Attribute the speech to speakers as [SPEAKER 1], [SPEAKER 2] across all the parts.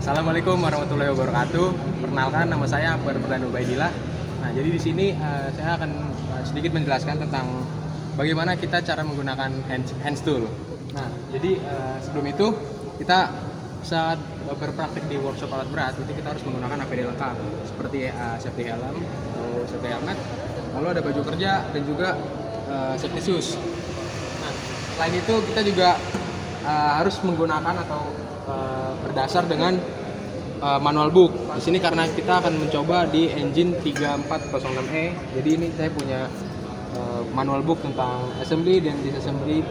[SPEAKER 1] Assalamualaikum warahmatullahi wabarakatuh. Perkenalkan, nama saya Akbar Perdana Ubaidillah. Nah, jadi di sini saya akan sedikit menjelaskan tentang bagaimana kita cara menggunakan hand tool. Nah, jadi sebelum itu kita saat berpraktik di workshop alat berat itu kita harus menggunakan APD lengkap seperti safety helm atau safety helmet, lalu ada baju kerja dan juga safety shoes. Nah, selain itu kita juga harus menggunakan atau berdasar dengan manual book. Di sini karena kita akan mencoba di engine 3406E. Jadi ini saya punya manual book tentang assembly dan disassembly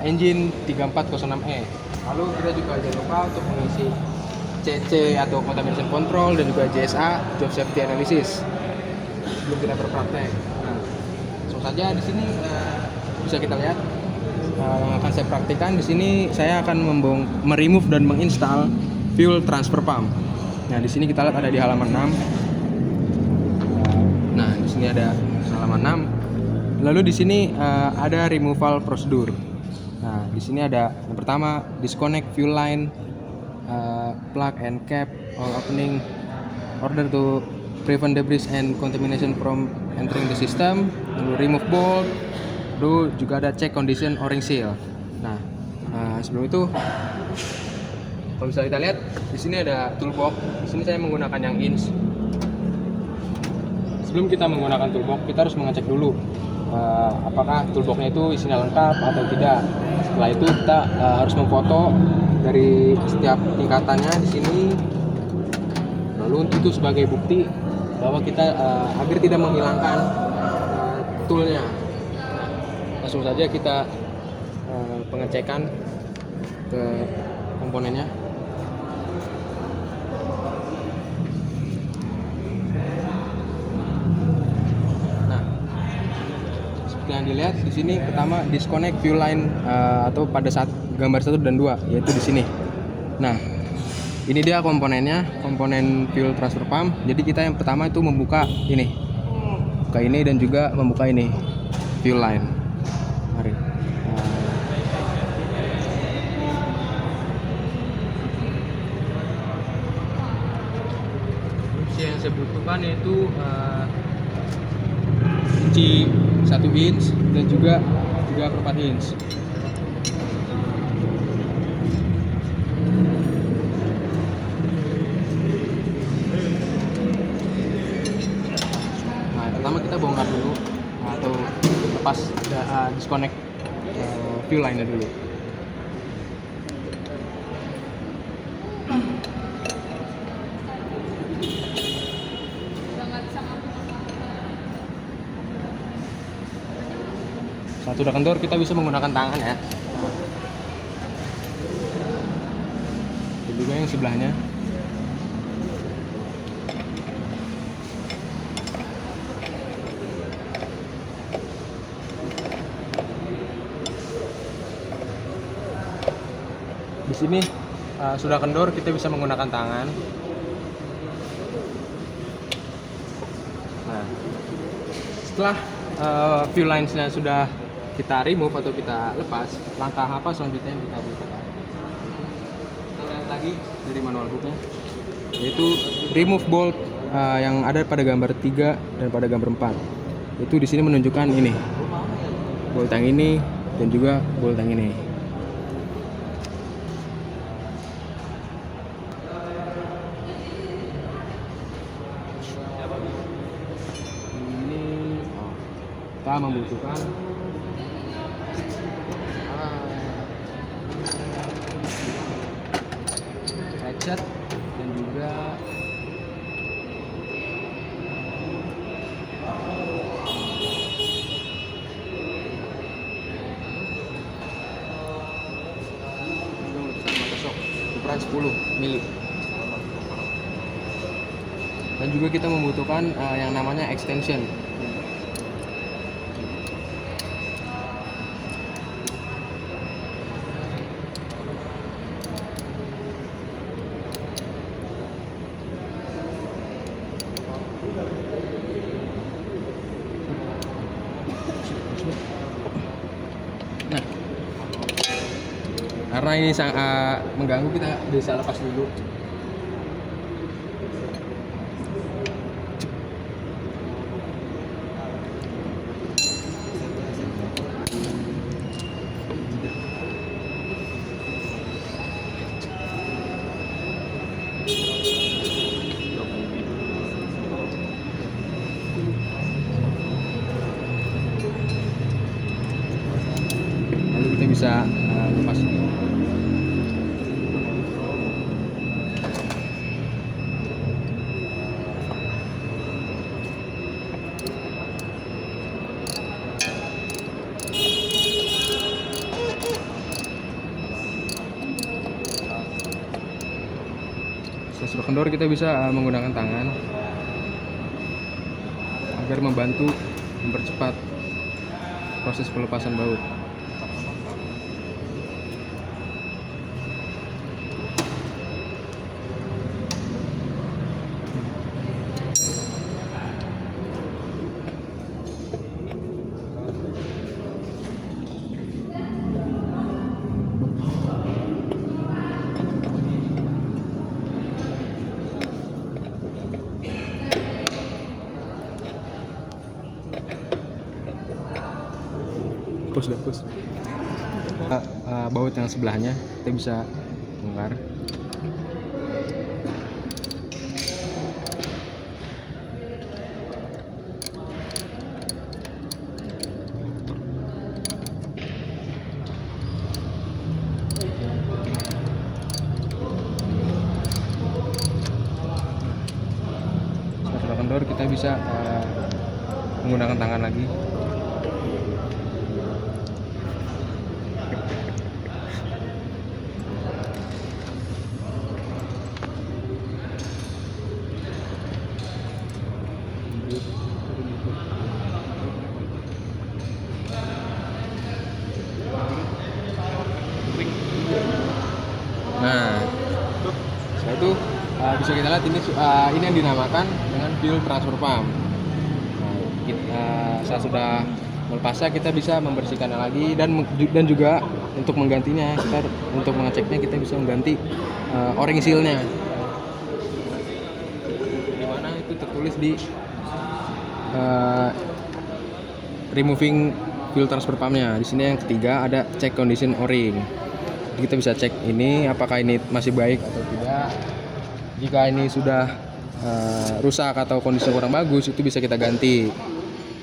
[SPEAKER 1] engine 3406E. Lalu kita juga jangan lupa untuk mengisi CC atau contamination control dan juga JSA job safety analysis sebelum kita berpraktek. Nah, langsung saja di sini bisa kita lihat yang akan saya praktikkan. Di sini saya akan meremove dan menginstal fuel transfer pump. Nah, di sini kita lihat ada di halaman 6. Nah, di sini ada halaman 6. Lalu di sini ada removal prosedur. Nah, di sini ada yang pertama disconnect fuel line, plug and cap all opening order to prevent debris and contamination from entering the system. Lalu remove bolt. Lalu juga ada check condition o-ring seal. Nah, sebelum itu kalau bisa kita lihat di sini ada toolbox. Di sini saya menggunakan yang inch. Sebelum kita menggunakan toolbox, kita harus mengecek dulu apakah toolboxnya itu isinya lengkap atau tidak. Setelah itu kita harus memfoto dari setiap tingkatannya di sini. Lalu itu sebagai bukti bahwa kita agar tidak menghilangkan toolnya. Langsung saja kita pengecekan ke komponennya. Nah, seperti yang dilihat di sini pertama disconnect fuel line atau pada saat gambar 1 dan 2 yaitu di sini. Nah, ini dia komponennya, komponen fuel transfer pump. Jadi kita yang pertama itu membuka ini dan juga membuka ini fuel line. Mari. Yang saya butuhkan yaitu kunci 1 inch dan juga 3/4 inch. Nah, pertama kita bongkar dulu atau lepas disconnect fuel line-nya dulu. Saat sudah kendor kita bisa menggunakan tangan ya. Dan juga yang sebelahnya. Di sini sudah kendor, kita bisa menggunakan tangan. Nah, setelah fuel lines-nya sudah kita remove atau kita lepas, langkah apa selanjutnya yang kita butuhkan? Kita lihat lagi dari manual booknya, yaitu remove bolt yang ada pada gambar 3 dan pada gambar 4. Itu di sini menunjukkan ini bolt yang ini dan juga bolt yang ini. Kita membutuhkan ratchet dan juga mata shock ukuran 10 mili. Dan juga kita membutuhkan yang namanya extension. karena ini sangat mengganggu, kita bisa lepas dulu. Lalu kita bisa lepas dulu. Setelah kendor, kita bisa menggunakan tangan agar membantu mempercepat proses pelepasan baut. Push. Baut yang sebelahnya kita bisa bongkar. Setelah kendor, kita bisa menggunakan tangan lagi. Nah, setelah itu bisa kita lihat ini yang dinamakan dengan fuel transfer pump. Saat sudah melepasnya, kita bisa membersihkannya lagi, dan juga untuk menggantinya, untuk mengeceknya kita bisa mengganti o-ring sealnya, dimana itu tertulis di removing fuel transfer pumpnya. Di sini yang ketiga ada check condition o-ring. Kita bisa cek ini apakah ini masih baik atau tidak. Jika ini sudah rusak atau kondisi kurang bagus, itu bisa kita ganti.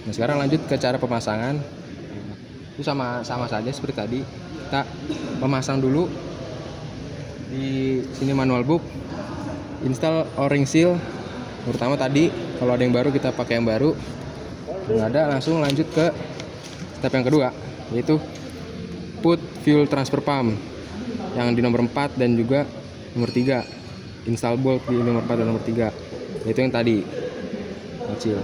[SPEAKER 1] Nah, sekarang lanjut ke cara pemasangan. Itu sama saja seperti tadi. Kita memasang dulu. Di sini manual book, install o-ring seal. Pertama tadi, kalau ada yang baru kita pakai yang baru. Nggak ada, langsung lanjut ke step yang kedua, yaitu put fuel transfer pump yang di nomor 4 dan juga nomor 3. Install bolt di nomor 4 dan nomor 3. Itu yang tadi kecil.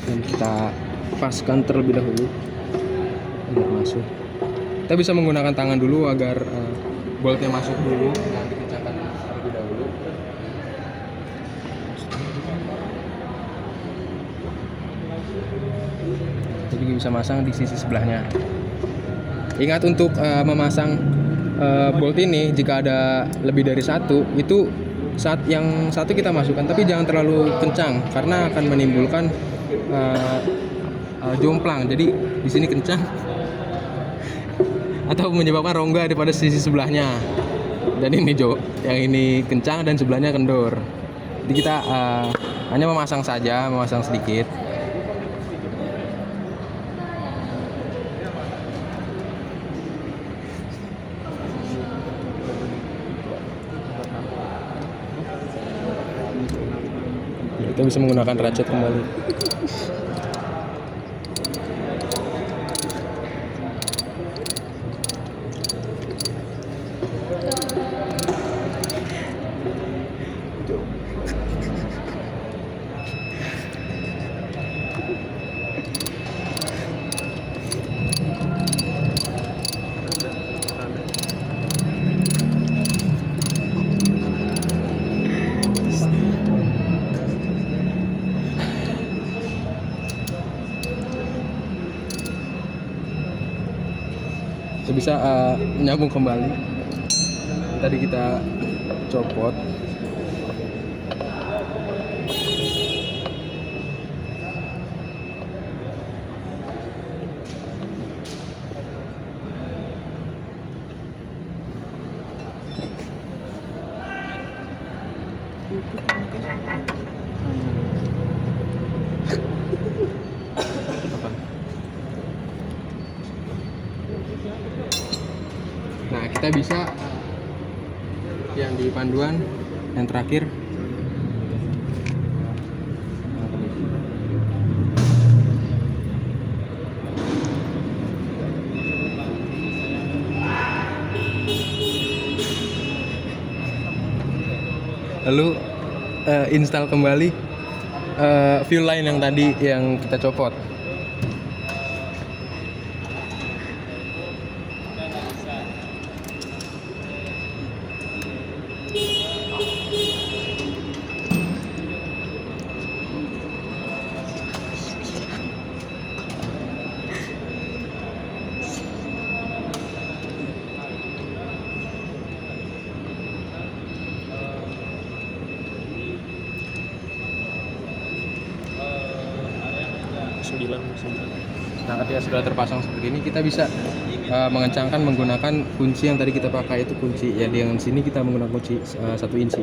[SPEAKER 1] Dan kita paskan terlebih dahulu agar masuk. Kita bisa menggunakan tangan dulu agar boltnya masuk dulu, nanti kencangkan terlebih dahulu. Jadi bisa masang di sisi sebelahnya. Ingat untuk memasang bolt ini, jika ada lebih dari satu, itu saat yang satu kita masukkan, tapi jangan terlalu kencang karena akan menimbulkan jomplang. Jadi di sini kencang atau menyebabkan rongga daripada sisi sebelahnya. Dan ini yang ini kencang dan sebelahnya kendor. Jadi kita hanya memasang sedikit. Kita bisa menggunakan ratchet kembali. wabarakatuh. Bisa menyambung kembali. Tadi kita copot. Nah, kita bisa yang di panduan yang terakhir. Lalu install kembali fuel line yang tadi yang kita copot. Nah, ketika sudah terpasang seperti ini, kita bisa mengencangkan menggunakan kunci yang tadi kita pakai, itu kunci ya. Di sini kita menggunakan kunci 1 inci.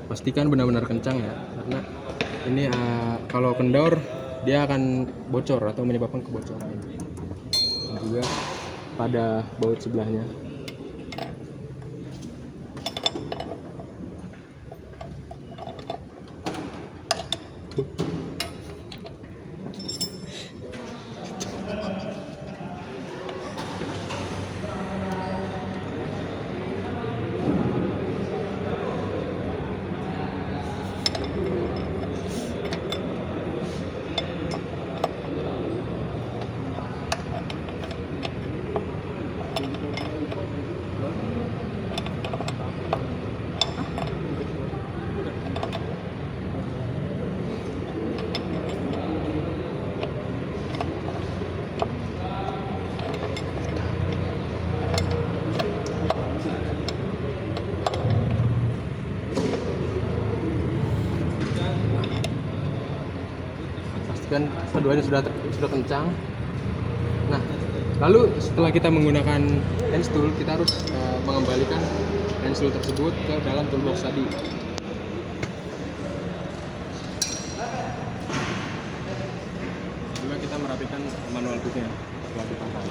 [SPEAKER 1] Pastikan benar-benar kencang ya, karena ini kalau kendor dia akan bocor atau menyebabkan kebocoran. Dan juga pada baut sebelahnya. Dan keduanya sudah kencang. Nah, lalu setelah kita menggunakan hand tool, kita harus mengembalikan hand tool tersebut ke dalam toolbox tadi. Juga kita merapikan manual booknya setelah dipasang.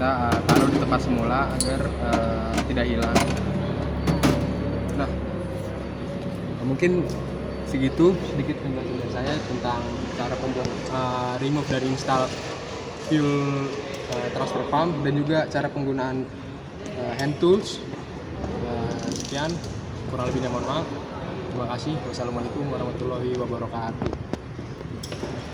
[SPEAKER 1] Kita taruh di tempat semula agar tidak hilang. Nah, mungkin segitu sedikit penjelasan dari saya tentang cara remove dari install fuel transfer pump dan juga cara penggunaan hand tools. Sekian, kurang lebihnya mohon maaf. Terima kasih. Wassalamualaikum warahmatullahi wabarakatuh.